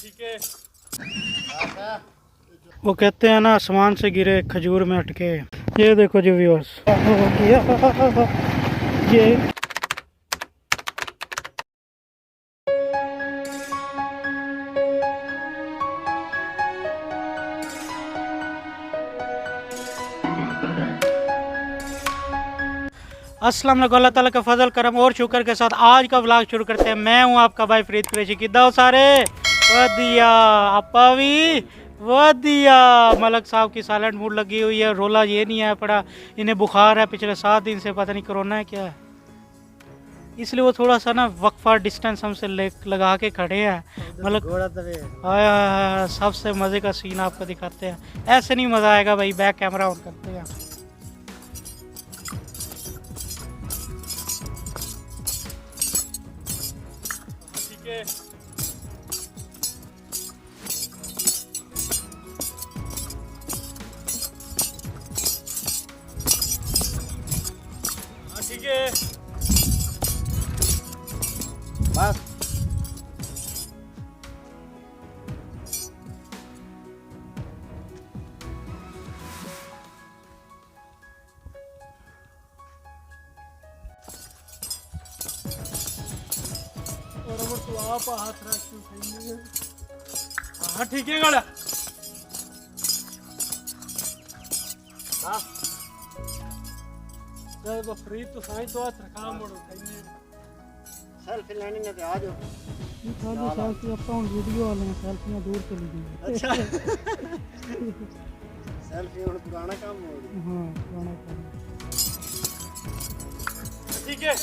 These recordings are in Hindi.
ठीक है। वो कहते हैं ना आसमान से गिरे खजूर में अटके। ये देखो जी व्यूअर्स, ये अस्सलाम वालेकुम। अल्लाह ताला का फजल करम और शुक्र के साथ आज का व्लॉग शुरू करते हैं। मैं हूं आपका भाई फरीद कुरैशी। किदा हो सारे वधिया आपा भी वधिया। मलक साहब की साइलेंट मूड लगी हुई है। रोला ये नहीं है पड़ा, इन्हें बुखार है पिछले 7 दिन से, पता नहीं कोरोना है क्या है, इसलिए वो थोड़ा सा ना वक्फा डिस्टेंस हमसे लगा के खड़े हैं। मतलब आया सबसे मज़े का सीन आपको दिखाते हैं। ऐसे नहीं मज़ा आएगा भाई, बैक कैमरा ऑन करते हैं। ठीक है। ठीक है बस। बरोबर तू आप हाथ रख। हाँ ठीक है गाड़ा फ्री तो साई तो हाथ रखा मोड़ो सेल्फी लेनी है आ जाओ। सेल्फी अपना वीडियो वाले सेल्फियां दूर चली गई। अच्छा सेल्फी और पुराना काम हो गया। हां पुराना काम ठीक है।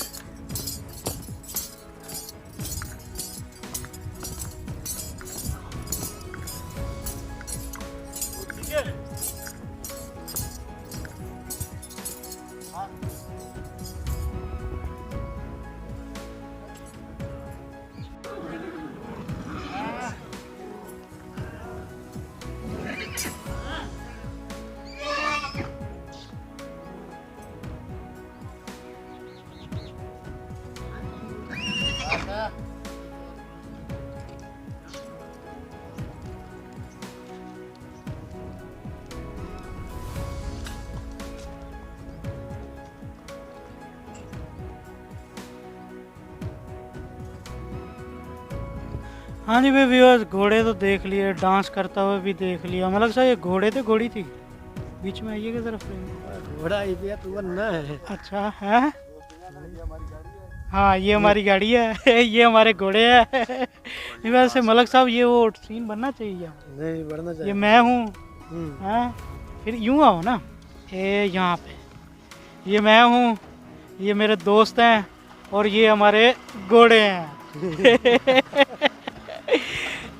ठीक है हाँ जी भाई व्यूअर्स, घोड़े तो देख लिए, डांस करता हुआ भी देख लिया। मतलब साहब ये घोड़े थे घोड़ी थी बीच में आइए की तरफ घोड़ा है। अच्छा है हाँ ये हमारी गाड़ी है ये हमारे घोड़े हैं। वैसे मलक साहब ये वो सीन बनना चाहिए। नहीं बनना चाहिए। ये मैं हूँ फिर यूँ आओ ना ये यहाँ पे, ये मैं हूँ, ये मेरे दोस्त हैं और ये हमारे घोड़े हैं।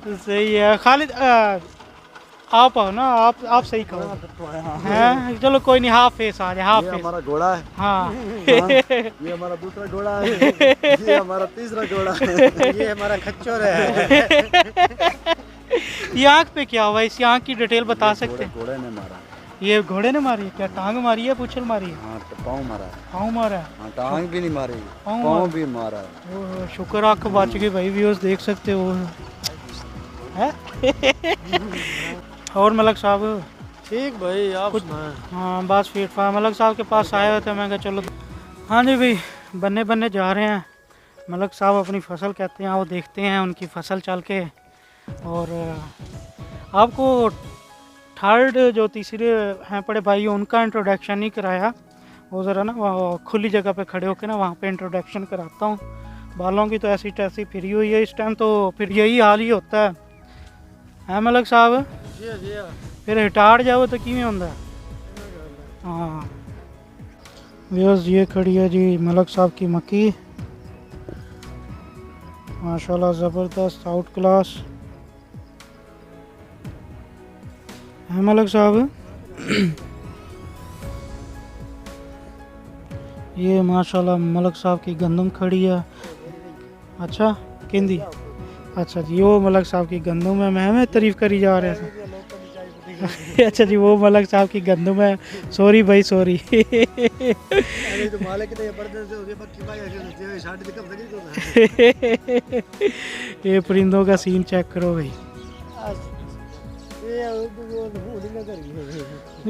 सही है खालिद आप आओ ना, आप सही कहो। हैं चलो कोई नहीं, हाफ फेस आ जाए। हाफ फेस हमारा घोड़ा है। हाँ ये हमारा दूसरा घोड़ा है, ये हमारा तीसरा घोड़ा है, ये हमारा खच्चर है। ये आँख पे क्या हुआ, इस आँख की डिटेल बता सकते हैं? घोड़े ने मारा। ये घोड़े ने मारी है क्या? टांग मारी है, पूछल मारी है? हाँ तो पाँव मारा है। पाँव मारा है? हाँ टांग भी नहीं मारी, पाँव भी मारा है। शुक्र आँख बच गई भाई, व्यूअर्स देख सकते हो है। और मलक साहब ठीक भाई आप कुछ? हाँ बस फिट फा मलक साहब के पास आए हुए थे, मैं कहा चलो। हाँ जी भाई बन्ने जा रहे हैं। मलक साहब अपनी फसल कहते हैं, वो देखते हैं उनकी फसल चल के। और आपको थर्ड जो तीसरे हैं बड़े भाई उनका इंट्रोडक्शन नहीं कराया, वो ज़रा ना खुली जगह पे खड़े होकर ना वहाँ पे इंट्रोडक्शन कराता हूँ। बालों की तो ऐसी तैसी फिरी हुई है इस टाइम, तो फिर यही हाल ही होता है मलक साहब? जी जी। फिर रिटायर्ड जाओ तो किमें होंदा? हाँ व्यूअर्स ये खड़ी है जी मलक साहब की मक्की, माशाल्लाह ज़बरदस्त आउट क्लास है मलक साहब। ये माशाल्लाह मलक साहब की गंदम खड़ी है। अच्छा केंदी अच्छा जी वो मलक साहब की गंदम है। मैं तारीफ करी जा रहे थे। अच्छा जी वो मलक साहब की गंदम है। सॉरी भाई सॉरी। ये परिंदों का सीन चेक करो भाई।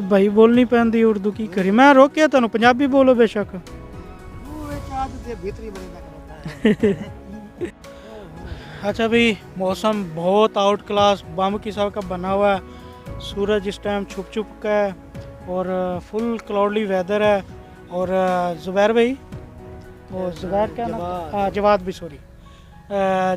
भाई बोलनी पैंदी उर्दू की करी मैं रोकिया तेन पंजाबी बोलो बेशक अच्छा भाई मौसम बहुत आउट क्लास बम किस्म का बना हुआ है। सूरज इस टाइम छुप छुप का है और फुल क्लाउडली वेदर है। और जुबैर भाई वो जुबैर क्या नाम, हाँ जवाद भाई सॉरी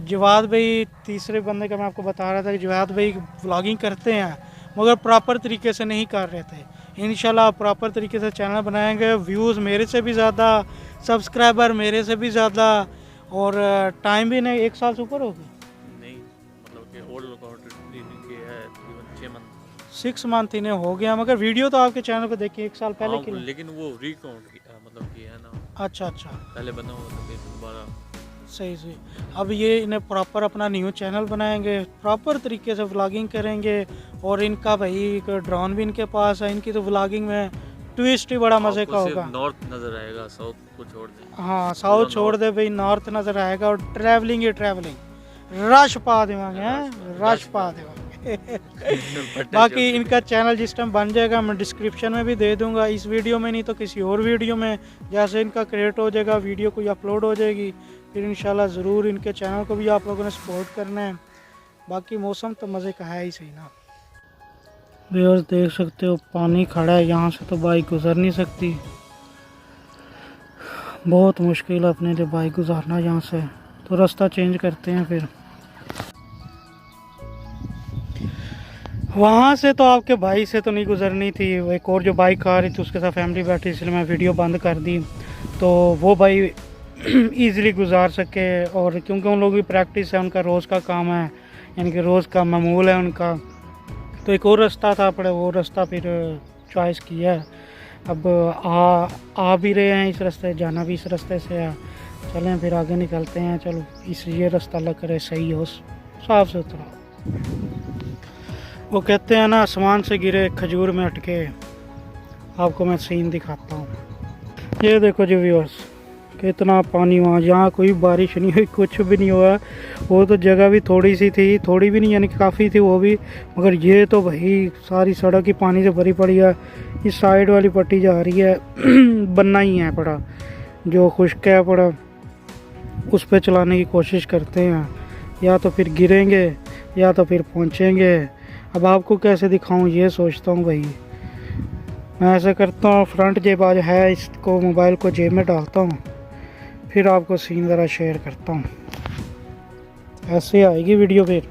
जवाद भाई तीसरे बंदे का मैं आपको बता रहा था कि जवाद भाई व्लॉगिंग करते हैं मगर प्रॉपर तरीके से नहीं कर रहे थे। इंशाल्लाह प्रॉपर तरीके से चैनल बनाएंगे, व्यूज़ मेरे से भी ज़्यादा, सब्सक्राइबर मेरे से भी ज़्यादा और टाइम भी नहीं 1 साल से ऊपर हो गया नहीं मतलब कि ओल्ड रिकॉर्ड है 6 मंथ 6 मंथ इन्हें हो गया मगर वीडियो तो आपके चैनल पे देखिए 1 साल पहले की। लेकिन वो रिकाउंट मतलब कि है ना। अच्छा पहले बना हुआ था फिर दोबारा सही। अब ये इन्हें प्रॉपर अपना न्यू चैनल बनाएंगे, प्रॉपर तरीके से व्लॉगिंग करेंगे और इनका भाई एक ड्रोन भी इनके पास है। इनकी तो व्लॉगिंग में ट्विस्ट ही बड़ा मज़े का होगा। नॉर्थ नज़र आएगा, साउथ को छोड़ दे। हाँ साउथ छोड़ दे भाई, नॉर्थ नज़र आएगा और ट्रैवलिंग ही ट्रैवलिंग रश पा देवांगे रश पा देवांगे बाकी इनका चैनल जिस टाइम बन जाएगा मैं डिस्क्रिप्शन में भी दे दूंगा, इस वीडियो में नहीं तो किसी और वीडियो में। जैसे इनका क्रिएट हो जाएगा वीडियो कोई अपलोड हो जाएगी फिर इंशाल्लाह ज़रूर इनके चैनल को भी आप लोगों ने सपोर्ट करना है। बाकी मौसम तो मज़े का है ही सही ना। व्यूअर्स देख सकते हो पानी खड़ा है, यहाँ से तो बाइक गुजर नहीं सकती, बहुत मुश्किल है अपने लिए बाइक गुजारना यहाँ से, तो रास्ता चेंज करते हैं फिर। वहाँ से तो आपके भाई से तो नहीं गुजरनी थी, एक और जो बाइक आ रही थी उसके साथ फैमिली बैठी, इसलिए मैं वीडियो बंद कर दी तो वो भाई इजीली गुजार सके। और क्योंकि उन लोगों की प्रैक्टिस है, उनका रोज़ का काम है, यानी कि रोज़ का मामूल है उनका, तो एक और रास्ता था पड़े वो रास्ता फिर चॉइस किया है। अब आ भी रहे हैं इस रास्ते, जाना भी इस रास्ते से है, चलें फिर आगे निकलते हैं। चलो इस ये रास्ता लग करे सही हो, साफ सुथरा। वो कहते हैं ना आसमान से गिरे खजूर में अटके, आपको मैं सीन दिखाता हूँ। ये देखो जी व्यूअर्स कितना पानी वहाँ, जहाँ कोई बारिश नहीं हुई, कुछ भी नहीं हुआ। वो तो जगह भी थोड़ी सी थी, थोड़ी भी नहीं यानी कि काफ़ी थी वो भी, मगर ये तो भाई सारी सड़क ही पानी से भरी पड़ी है। इस साइड वाली पट्टी जा रही है बनना ही है पड़ा, जो खुश्क है पड़ा उस पर चलाने की कोशिश करते हैं, या तो फिर गिरेंगे या तो फिर पहुँचेंगे। अब आपको कैसे दिखाऊं ये सोचता हूँ भाई। मैं ऐसा करता हूँ फ्रंट जेब आज है, इसको मोबाइल को जेब में डालता हूँ फिर आपको सीन ज़रा शेयर करता हूँ, ऐसे आएगी वीडियो फिर।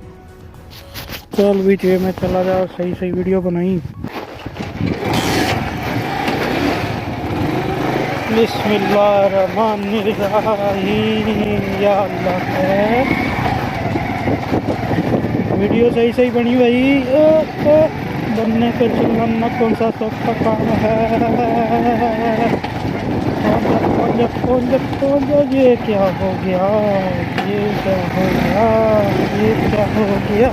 चल भी जेब में चला जाओ, सही सही वीडियो बनाई। बिस्मिल्लाहिर्रहमानिर्रहीम या अल्लाह है। वीडियो सही सही बनी भाई, बनने के बनना कौन सा सबका काम है। ये क्या हो गया, ये क्या हो गया, ये क्या हो गया,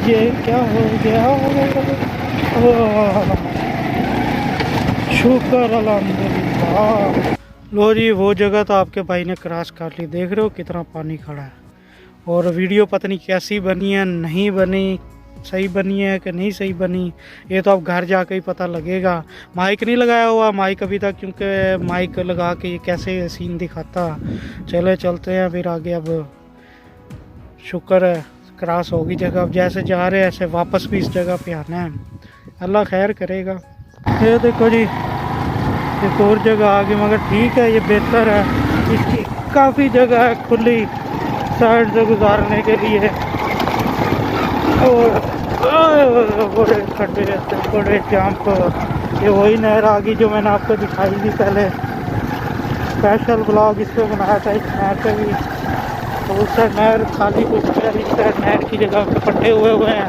ये क्या हो गया। शुक्र अल्हम्दुलिल्लाह। लो जी वो जगह तो आपके भाई ने क्रॉस कर ली, देख रहे हो कितना पानी खड़ा है। और वीडियो पता नहीं कैसी बनी है, नहीं बनी, सही बनी है कि नहीं सही बनी, ये तो अब घर जाके ही पता लगेगा। माइक नहीं लगाया हुआ माइक अभी तक, क्योंकि माइक लगा के ये कैसे सीन दिखाता। चले चलते हैं फिर आगे। अब शुक्र है क्रॉस होगी जगह, अब जैसे जा रहे हैं ऐसे वापस भी इस जगह पे आना है, अल्लाह खैर करेगा। ये देखो जी एक और जगह आ गई, मगर ठीक है ये बेहतर है, इसकी काफ़ी जगह है खुली साइड से गुजारने के लिए। और बड़े खड्डे बड़े जंप, ये वही नहर आ गई जो मैंने आपको दिखाई थी पहले, स्पेशल ब्लॉग इस पर बनाया था इस नहर पे भी। तो उस साइड नहर खाली कुछ इस साइड नहर की जगह पे पट्टे हुए हैं,